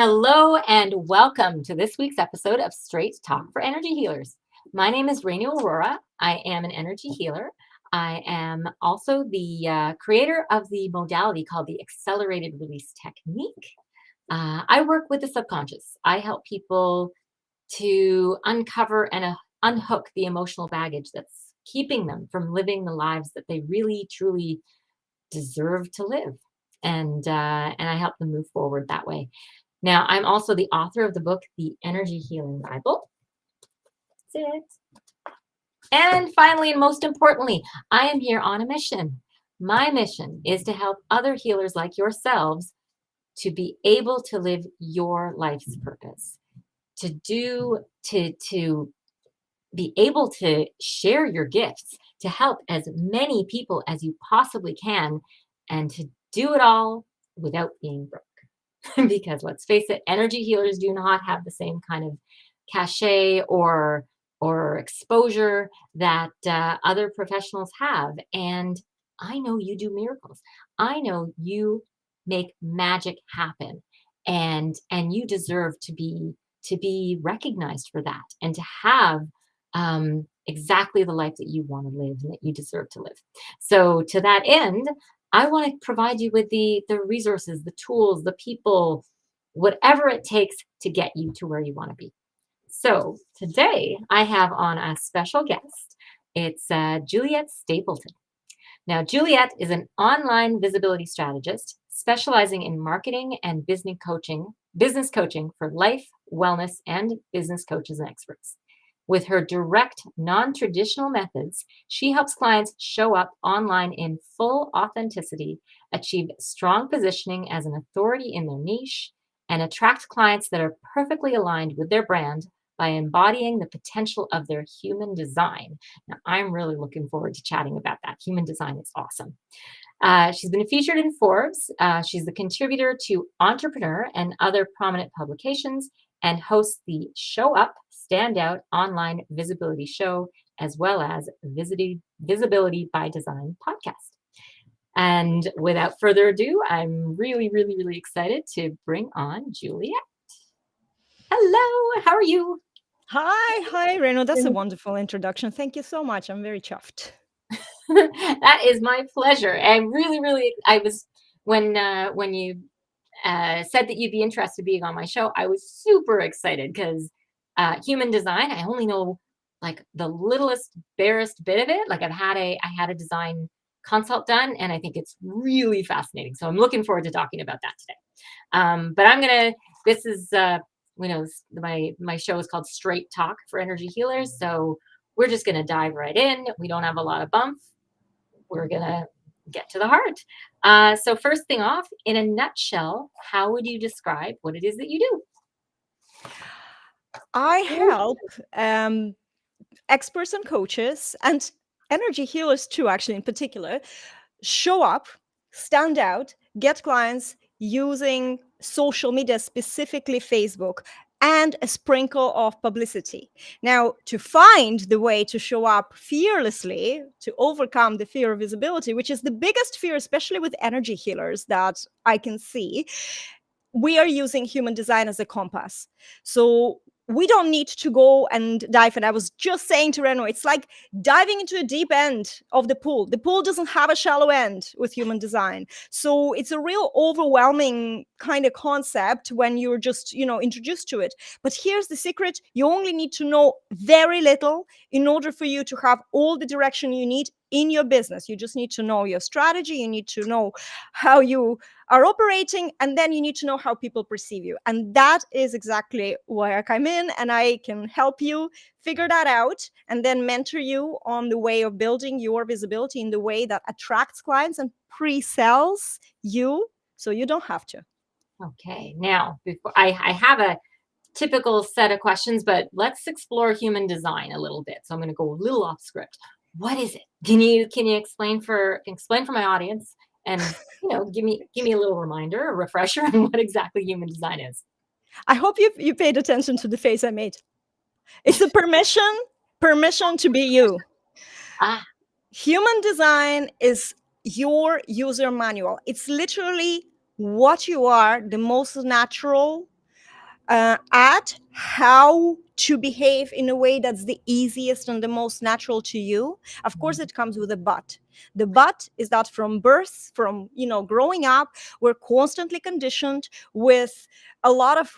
Hello and welcome to this week's episode of Straight Talk for Energy Healers. My name is Renu Arora. I am an energy healer. I am also the creator of the modality called the accelerated release technique. I work with the subconscious. I help people to uncover and unhook the emotional baggage that's keeping them from living the lives that they really, truly deserve to live. And I help them move forward that way. Now, I'm also the author of the book, The Energy Healing Bible. That's it. And finally, and most importantly, I am here on a mission. My mission is to help other healers like yourselves to be able to live your life's purpose, to be able to share your gifts, to help as many people as you possibly can, and to do it all without being broke. Because let's face it, energy healers do not have the same kind of cachet or exposure that other professionals have. And I know you do miracles. I know you make magic happen, and you deserve to be recognized for that and to have exactly the life that you want to live and that you deserve to live. So to that end, I want to provide you with the resources, the tools, the people, whatever it takes to get you to where you want to be. So today I have on a special guest. It's Juliette Stapleton. Now, Juliette is an online visibility strategist specializing in marketing and business coaching for life, wellness, and business coaches and experts. With her direct, non-traditional methods, she helps clients show up online in full authenticity, achieve strong positioning as an authority in their niche, and attract clients that are perfectly aligned with their brand by embodying the potential of their human design. Now, I'm really looking forward to chatting about that. Human design is awesome. She's been featured in Forbes. She's the contributor to Entrepreneur and other prominent publications, and hosts the Show Up, Stand Out online visibility show, as well as Visibility by Design podcast. And without further ado, I'm really, really, really excited to bring on Juliette. Hello, how are you? Hi, Reno. That's a wonderful introduction. Thank you so much. I'm very chuffed. That is my pleasure. And really, really, I was when you said that you'd be interested in being on my show, I was super excited because human design, I only know like the littlest, barest bit of it. Like I had a design consult done, and I think it's really fascinating. So I'm looking forward to talking about that today. But this is, my show is called Straight Talk for Energy Healers. So we're just going to dive right in. We don't have a lot of bump. We're going to get to the heart. So first thing off, in a nutshell, how would you describe what it is that you do? I help experts and coaches and energy healers too, actually, in particular, show up, stand out, get clients using social media, specifically Facebook, and a sprinkle of publicity. Now, to find the way to show up fearlessly, to overcome the fear of visibility, which is the biggest fear, especially with energy healers that I can see, we are using human design as a compass. So we don't need to go and dive. And I was just saying to Reno, it's like diving into a deep end of the pool. The pool doesn't have a shallow end with human design. So it's a real overwhelming kind of concept when you're just, introduced to it. But here's the secret. You only need to know very little in order for you to have all the direction you need in your business. You just need to know your strategy. You need to know how you are operating, and then you need to know how people perceive you. And that is exactly where I come in, and I can help you figure that out and then mentor you on the way of building your visibility in the way that attracts clients and pre-sells you so you don't have to. Okay, now before I have a typical set of questions, but let's explore human design a little bit. So I'm going to go a little off script. What is it? Can you explain for my audience, and give me a little reminder, a refresher on what exactly human design is? I hope you paid attention to the face I made. It's a permission to be you. Human design is your user manual. It's literally what you are, the most natural, at how to behave in a way that's the easiest and the most natural to you. Of course, it comes with a but. The but is that from birth, from growing up, we're constantly conditioned with a lot of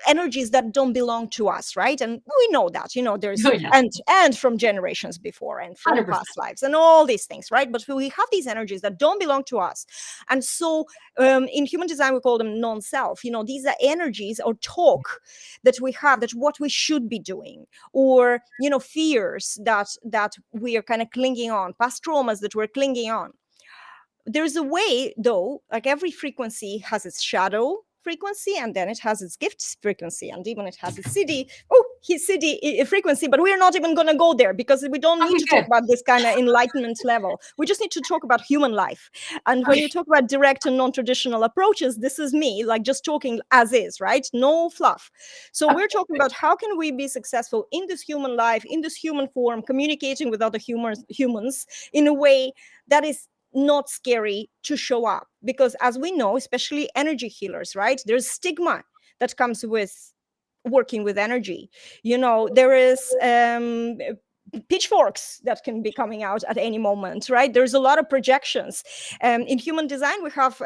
energies that don't belong to us, right? And we know that, there's Oh, yeah, and from generations before and from 100%. past lives and all these things, right? But we have these energies that don't belong to us. And so in human design we call them non-self. These are energies or talk that we have, that what we should be doing, or fears that we are kind of clinging on, past traumas that we're clinging on. There's a way, though, like every frequency has its shadow frequency, and then it has its gift frequency, and even it has its CD frequency. But we're not even going to go there, because we don't need to talk about this kind of enlightenment level. We just need to talk about human life. And when you talk about direct and non-traditional approaches, this is me, like just talking as is, right? No fluff. So we're talking about how can we be successful in this human life, in this human form, communicating with other humans in a way that is not scary to show up. Because as we know, especially energy healers, right, there's stigma that comes with working with energy. There is pitchforks that can be coming out at any moment, right? There's a lot of projections. In human design, we have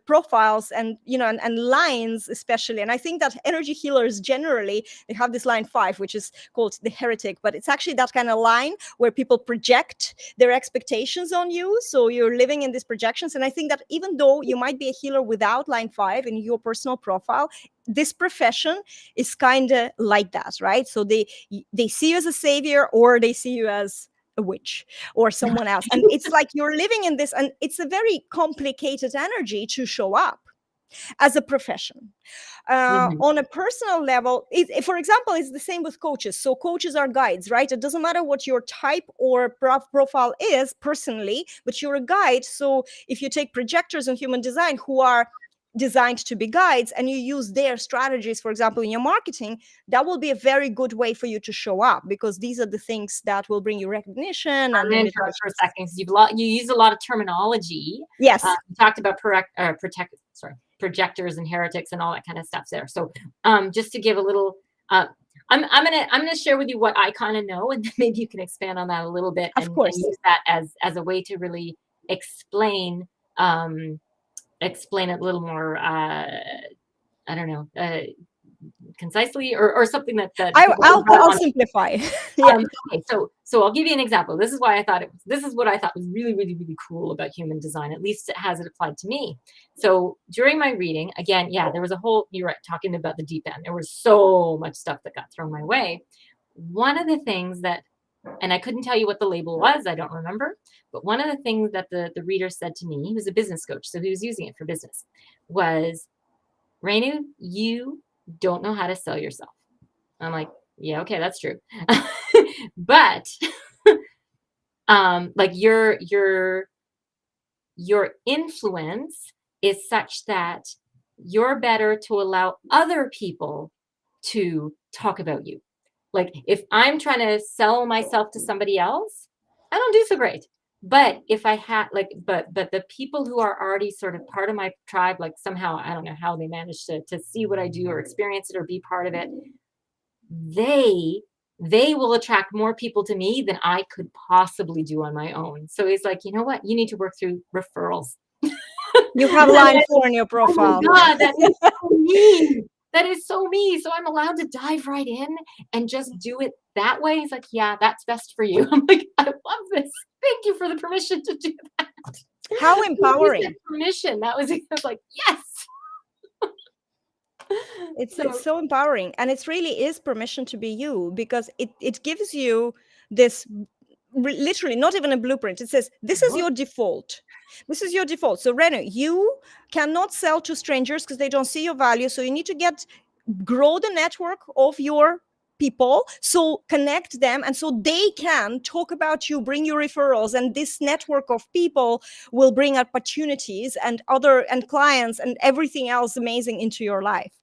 profiles and and lines, especially. And I think that energy healers generally, they have this line 5, which is called the heretic, but it's actually that kind of line where people project their expectations on you. So you're living in these projections. And I think that even though you might be a healer without line 5 in your personal profile, this profession is kind of like that, right? So they see you as a savior, or they see you as a witch or someone else. And it's like you're living in this, and it's a very complicated energy to show up as a profession. On a personal level, for example, it's the same with coaches. So coaches are guides, right? It doesn't matter what your type or profile is personally, but you're a guide. So if you take projectors in human design who are designed to be guides, and you use their strategies, for example, in your marketing, that will be a very good way for you to show up, because these are the things that will bring you recognition and For a second, because you use a lot of terminology. Yes. You talked about projectors and heretics and all that kind of stuff there. So just to give a little, I'm gonna share with you what I kind of know, and then maybe you can expand on that a little bit, and use that as a way to really explain it a little more, I don't know, concisely, or something that I'll simplify. Yeah. Okay, so I'll give you an example. This is what I thought was really, really, really cool about human design, at least as it applied to me. So during my reading, again, there was a whole, you're right, talking about the deep end. There was so much stuff that got thrown my way. One of the things that, and I couldn't tell you what the label was, I don't remember, but one of the things that the reader said to me, he was a business coach, so he was using it for business, was, Renu, you don't know how to sell yourself. I'm like, yeah, okay, that's true. But like your influence is such that you're better to allow other people to talk about you. Like if I'm trying to sell myself to somebody else, I don't do so great. But if I had but the people who are already sort of part of my tribe, like somehow, I don't know how they manage to see what I do or experience it or be part of it, they will attract more people to me than I could possibly do on my own. So it's like, you know what? You need to work through referrals. You have line 4 in your profile. Oh my God, that is so me. That is so me. So I'm allowed to dive right in and just do it that way. He's like, yeah, that's best for you. I'm like, I love this. Thank you for the permission to do that. How empowering. Permission. I was like, yes. It's so empowering. And it really is permission to be you, because it gives you this literally not even a blueprint. It says, this is your default. This is your default. So Renu, you cannot sell to strangers because they don't see your value. So you need to grow the network of your people, so connect them, and so they can talk about you, bring you referrals, and this network of people will bring opportunities and clients and everything else amazing into your life.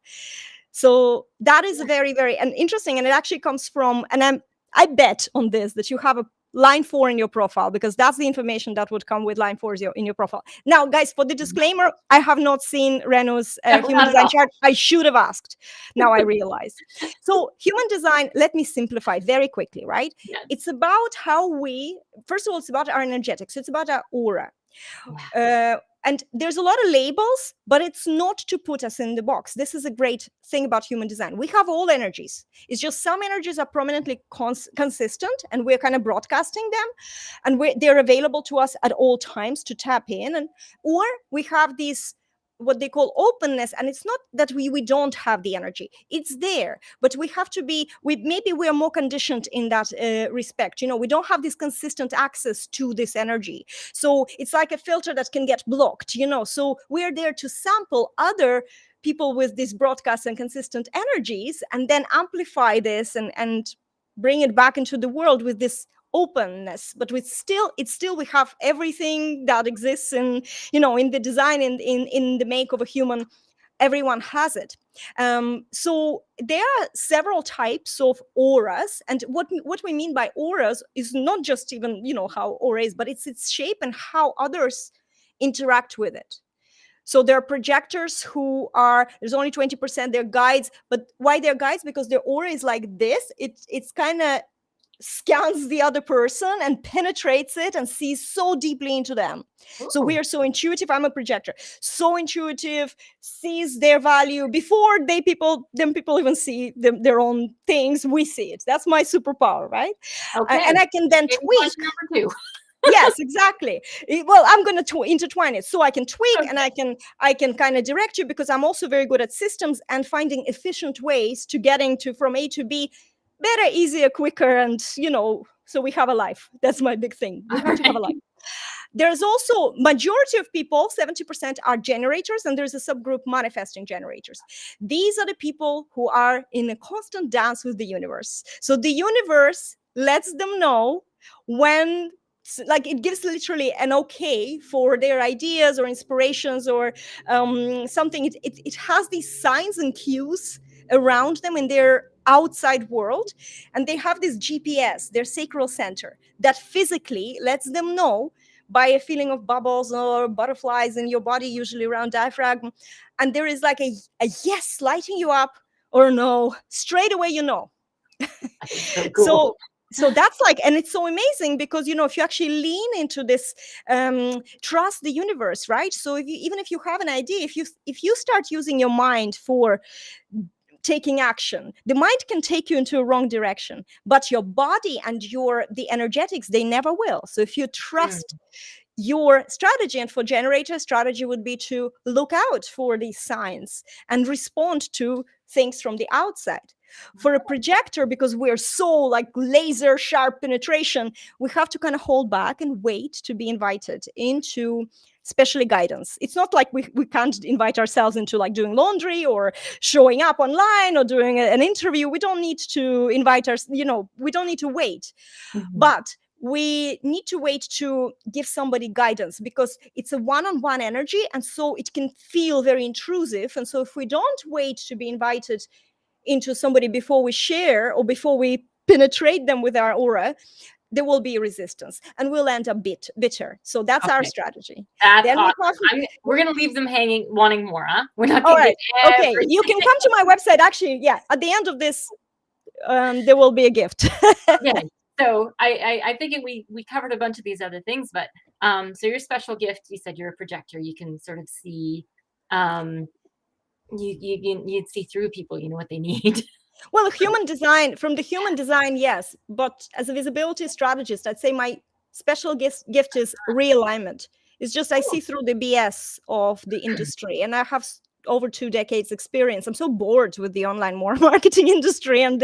So that is very, very interesting, and it actually comes from, and I bet on this, that you have line 4 in your profile, because that's the information that would come with line 4 in your profile. Now, guys, for the disclaimer, I have not seen Renu's No, human not at design all. chart. I should have asked. Now I realize. So human design, let me simplify it very quickly, right? Yes. It's about how we, first of all, it's about our energetics. It's about our aura. Yeah. And there's a lot of labels, but it's not to put us in the box. This is a great thing about human design. We have all energies. It's just some energies are prominently consistent, and we're kind of broadcasting them, and they're available to us at all times to tap in. And or we have these what they call openness, and it's not that we don't have the energy, it's there, but we have to be, maybe we are more conditioned in that respect. We don't have this consistent access to this energy, so it's like a filter that can get blocked. So we're there to sample other people with these broadcast and consistent energies, and then amplify this and bring it back into the world with this openness. But it's still we have everything that exists in the design, in the make of a human. Everyone has it. So there are several types of auras, and what we mean by auras is not just even how aura is, but it's its shape and how others interact with it. So there are projectors who are, there's only 20%, they're guides. But why they're guides? Because their aura is like this. It's kind of scans the other person and penetrates it and sees so deeply into them. So we Ooh. are so intuitive. I'm a projector, so intuitive, sees their value before people even see their own things. We see it. That's my superpower, right? Okay. And I can then Maybe tweak. question number 2. Yes, exactly. Well, I'm going to intertwine it, so I can tweak, Okay. and I can kind of direct you, because I'm also very good at systems and finding efficient ways to getting to from A to B better, easier, quicker, and so we have a life. That's my big thing. We have to have a life. There's also majority of people, 70%, are generators, and there's a subgroup, manifesting generators. These are the people who are in a constant dance with the universe. So the universe lets them know when, like, it gives literally an okay for their ideas or inspirations or something. It has these signs and cues around them in their outside world, and they have this GPS, their sacral center, that physically lets them know by a feeling of bubbles or butterflies in your body, usually around diaphragm. And there is like a yes lighting you up, or no, straight away, That's so cool. So that's like, and it's so amazing because if you actually lean into this, trust the universe, right? So even if you have an idea, if you start using your mind for taking action, the mind can take you into a wrong direction, but your body and the energetics, they never will. So if you trust your strategy, and for generator, strategy would be to look out for these signs and respond to things from the outside. For a projector, because we're so like laser sharp penetration, we have to kind of hold back and wait to be invited into especially guidance. It's not like we can't invite ourselves into like doing laundry or showing up online or doing an interview. We don't need to invite we don't need to wait. But we need to wait to give somebody guidance, because it's a one-on-one energy, and so it can feel very intrusive. And so if we don't wait to be invited into somebody before we share or before we penetrate them with our aura, there will be resistance and we'll end up bitter. So that's our strategy. That's Then awesome. We're going to leave them hanging, wanting more, huh? We're not all going to right. get Okay, you can come to my website. Actually, yeah, at the end of this, there will be a gift. Yeah. So I think we covered a bunch of these other things, but so your special gift, you said you're a projector. You can sort of see, you'd see through people. You know what they need. Well, from the human design, yes. But as a visibility strategist, I'd say my special gift is realignment. It's just I see through the BS of the industry, and I have over 2 decades experience. I'm so bored with the online marketing industry and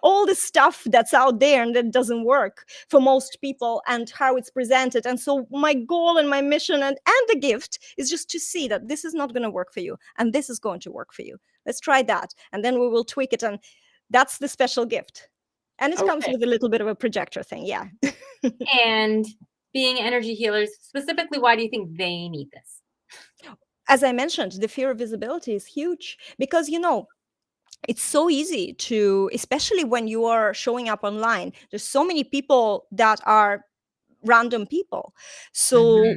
all the stuff that's out there and that doesn't work for most people, and how it's presented. And so my goal and my mission and the gift is just to see that this is not going to work for you and this is going to work for you. Let's try that, and then we will tweak it. And that's the special gift. And it comes with a little bit of a projector thing. Yeah. And being energy healers, specifically, why do you think they need this? As I mentioned, the fear of visibility is huge, because it's so easy to, especially when you are showing up online. There's so many people that are random people. Mhm. So,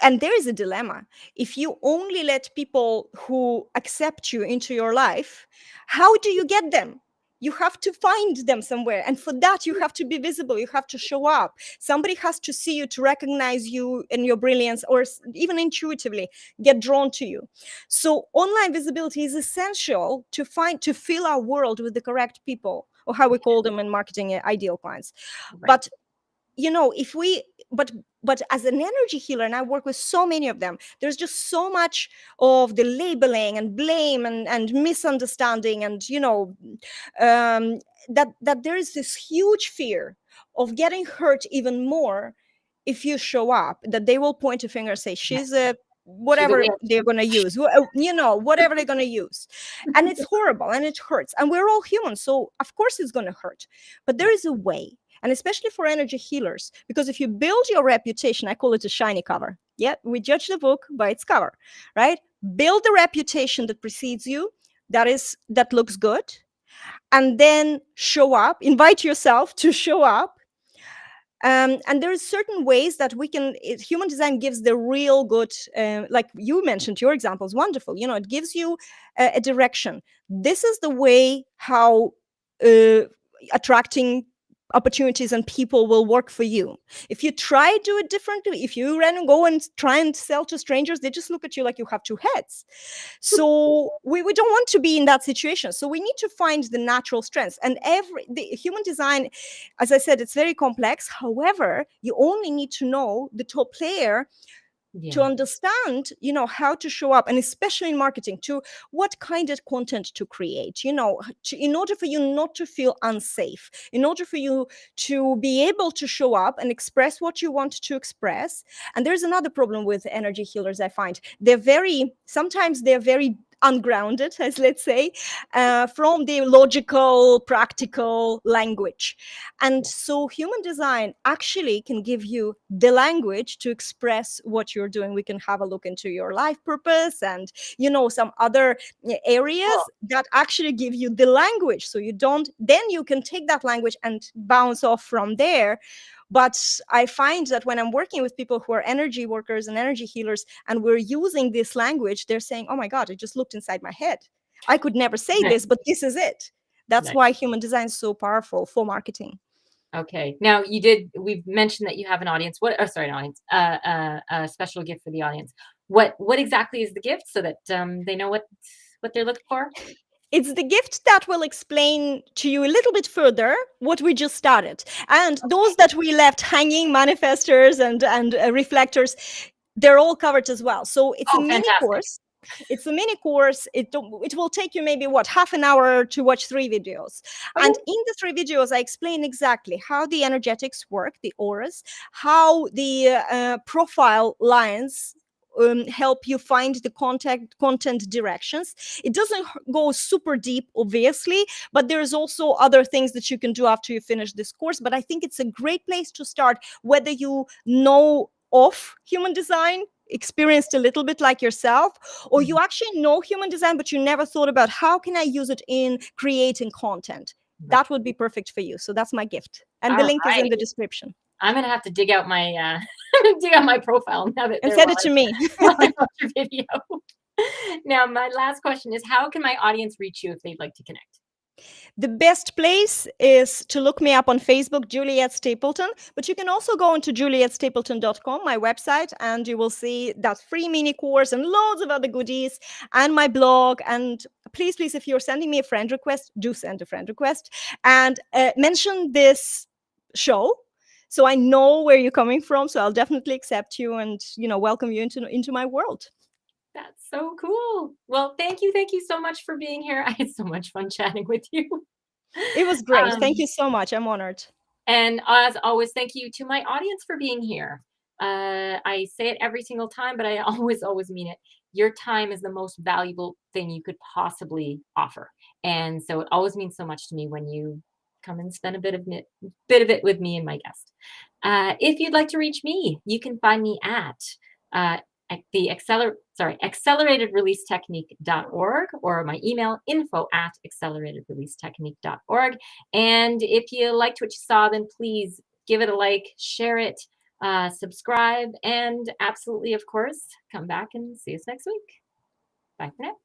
and there is a dilemma. If you only let people who accept you into your life, how do you get them? You have to find them somewhere, and for that you have to be visible, you have to show up. Somebody has to see you, to recognize you and your brilliance, or even intuitively get drawn to you. So online visibility is essential to fill our world with the correct people, or how we call them in marketing, ideal clients. Right. But if we but as an energy healer, and I work with so many of them, there's just so much of the labeling and blame and misunderstanding, and that there is this huge fear of getting hurt even more if you show up, that they will point a finger and say, she's a She's a whatever witch. they're going to use, whatever they're going to use. And it's horrible and it hurts, and we're all human, so of course it's going to hurt. But there Yeah. is a way, and especially for energy healers, because if you build your reputation, I call it a shiny cover. Yeah, we judge the book by its cover, right? Build the reputation that precedes you, that looks good, and then show up, invite yourself to show up. And there is certain ways that human design gives the real good, like you mentioned, your example is wonderful. It gives you a direction. This is the way how uh, attracting opportunities and people will work for you. If you try do it differently, if you go and try and sell to strangers, they just look at you like you have two heads. So we don't want to be in that situation. So we need to find the natural strengths. And the human design, as I said, it's very complex. However, you only need to know the top layer to Yeah. understand, how to show up, and especially in marketing, to what kind of content to create, in order for you not to feel unsafe, in order for you to be able to show up and express what you want to express. And there's another problem with energy healers. I find sometimes they're very ungrounded, as let's say, from the logical, practical language. And so human design actually can give you the language to express what you're doing. We can have a look into your life purpose and, some other Cool. areas that actually give you the language. So then you can take that language and bounce off from there. But I find that when I'm working with people who are energy workers and energy healers, and we're using this language, they're saying, oh my God, I just looked inside my head. I could never say Nice. this, but this is it. That's Nice. why human design is so powerful for marketing. Okay. Now we've mentioned that you have an audience. Sorry, an audience, a special gift for the audience. What exactly is the gift so that they know what they're looking for? It's the gift that will explain to you a little bit further what we just started. And those that we left hanging, manifestors and reflectors, they're all covered as well. So it's a Oh, mini fantastic. course. It's a mini course. It will take you maybe half an hour to watch 3 videos. Okay. And in the 3 videos, I explain exactly how the energetics work, the auras, how the profile lines help you find the content directions. It doesn't go super deep, obviously, but there's also other things that you can do after you finish this course. But I think it's a great place to start, whether you know of human design, experienced a little bit like yourself, or you Mhm. actually know human design, but you never thought about how can I use it in creating content. Right. That would be perfect for you. So that's my gift. And the All link is in right. the description. I'm gonna have to dig out my dig out my profile now that And there send while it to me. while I watch your video. Now, my last question is, how can my audience reach you if they'd like to connect? The best place is to look me up on Facebook, Juliette Stapleton. But you can also go into juliettestapleton.com, my website, and you will see that free mini course and loads of other goodies and my blog. And please, please, if you're sending me a friend request, do send a friend request and mention this show, so I know where you're coming from. So I'll definitely accept you and welcome you into my world. That's so cool. Well, thank you so much for being here. I had so much fun chatting with you. It was great. Thank Um, you so much. I'm honored. and as always, thank you to my audience for being here. I say it every single time, but I always mean it. Your time is the most valuable thing you could possibly offer. And so it always means so much to me when you come and spend bit of it with me and my guest. If you'd like to reach me, you can find me at uh, acceleratedreleasetechnique.org, or my email, info@acceleratedreleasetechnique.org. And if you liked what you saw, then please give it a like, share it, subscribe, and absolutely, of course, come back and see us next week. Bye for now.